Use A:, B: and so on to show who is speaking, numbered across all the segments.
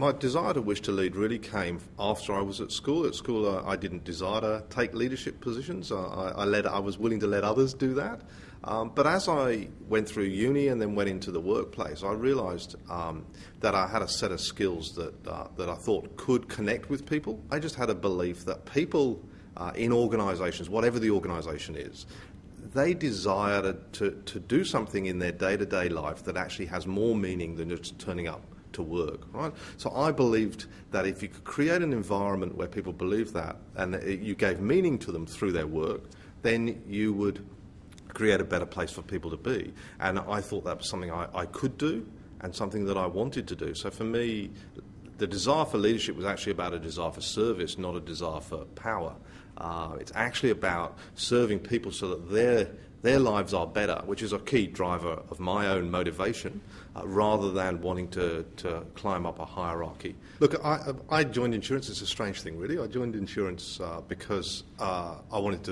A: My desire to wish to lead really came after I was at school. At school, I didn't desire to take leadership positions. I was willing to let others do that. But as I went through uni and then went into the workplace, I realised that I had a set of skills that I thought could connect with people. I just had a belief that people in organisations, whatever the organisation is, they desire to do something in their day-to-day life that actually has more meaning than just turning up to work, right? So I believed that if you could create an environment where people believe that and you gave meaning to them through their work, then you would create a better place for people to be. And I thought that was something I could do and something that I wanted to do. So for me, the desire for leadership was actually about a desire for service, not a desire for power. It's actually about serving people so that their lives are better, which is a key driver of my own motivation, rather than wanting to climb up a hierarchy. Look, I joined insurance. It's a strange thing, really. I joined insurance because I wanted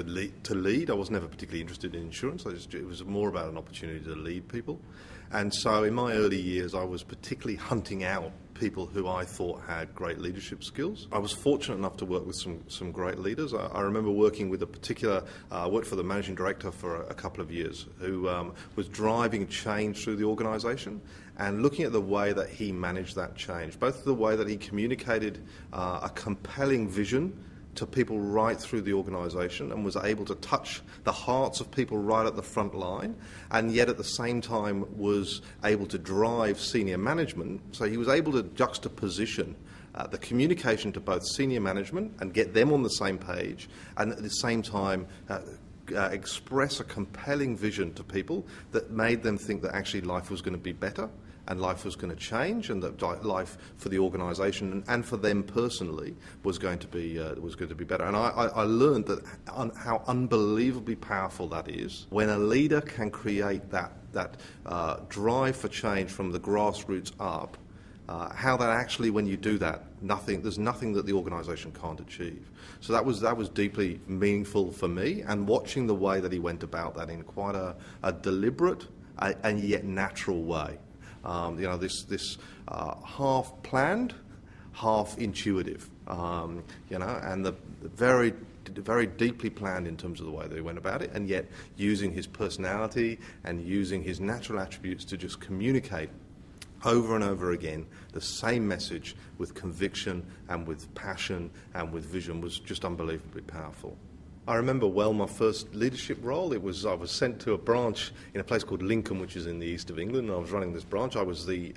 A: to lead. I was never particularly interested in insurance. It was more about an opportunity to lead people. And so in my early years, I was particularly hunting out people who I thought had great leadership skills. I was fortunate enough to work with some great leaders. I remember working with a particular, I worked for the managing director for a couple of years, who was driving change through the organisation and looking at the way that he managed that change, both the way that he communicated a compelling vision to people right through the organisation and was able to touch the hearts of people right at the front line, and yet at the same time was able to drive senior management. So he was able to juxtaposition the communication to both senior management and get them on the same page, and at the same time express a compelling vision to people that made them think that actually life was going to be better and life was going to change, and that life for the organisation and for them personally was going to be better. And I learned that how unbelievably powerful that is when a leader can create that drive for change from the grassroots up. How that actually, when you do that, there's nothing that the organisation can't achieve. So that was deeply meaningful for me, and watching the way that he went about that in quite a deliberate and yet natural way. This half planned, half intuitive, and the very deeply planned in terms of the way they went about it, and yet using his personality and using his natural attributes to just communicate over and over again the same message with conviction and with passion and with vision was just unbelievably powerful. I remember well my first leadership role. I was sent to a branch in a place called Lincoln, which is in the east of England, and I was running this branch. I was the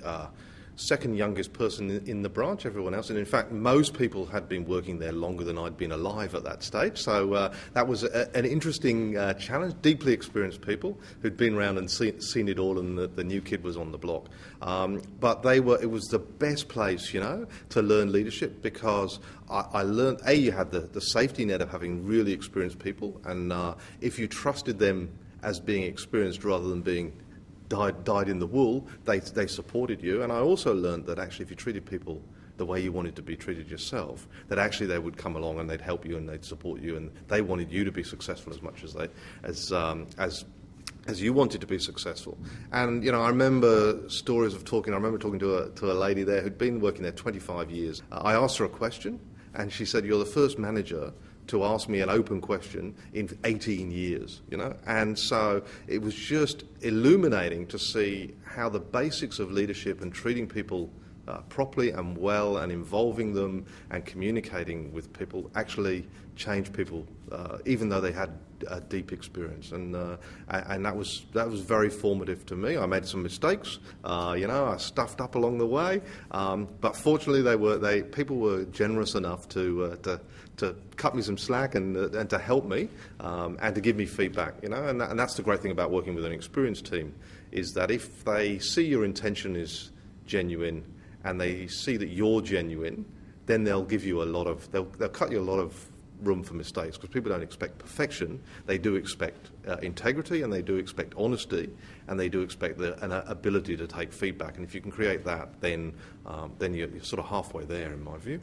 A: second youngest person in the branch, everyone else. And in fact, most people had been working there longer than I'd been alive at that stage. So that was an interesting challenge. Deeply experienced people who'd been around and seen it all, and the new kid was on the block. But it was the best place, to learn leadership, because I learned, you had the safety net of having really experienced people, and if you trusted them as being experienced rather than being dyed in the wool, they supported you. And I also learned that actually if you treated people the way you wanted to be treated yourself, that actually they would come along and they'd help you and they'd support you, and they wanted you to be successful as much as you wanted to be successful. And I remember stories of talking. I remember talking to a lady there who'd been working there 25 years. I asked her a question, and she said, "You're the first manager to ask me an open question in 18 years, And so it was just illuminating to see how the basics of leadership and treating people properly and well and involving them and communicating with people actually change people, even though they had a deep experience. And that was very formative to me. I made some mistakes, I stuffed up along the way, but fortunately people were generous enough to cut me some slack and to help me and to give me feedback, and that's the great thing about working with an experienced team, is that if they see your intention is genuine and they see that you're genuine, then they'll cut you a lot of room for mistakes, because people don't expect perfection. They do expect integrity, and they do expect honesty, and they do expect an ability to take feedback. And if you can create that, then you're sort of halfway there, in my view.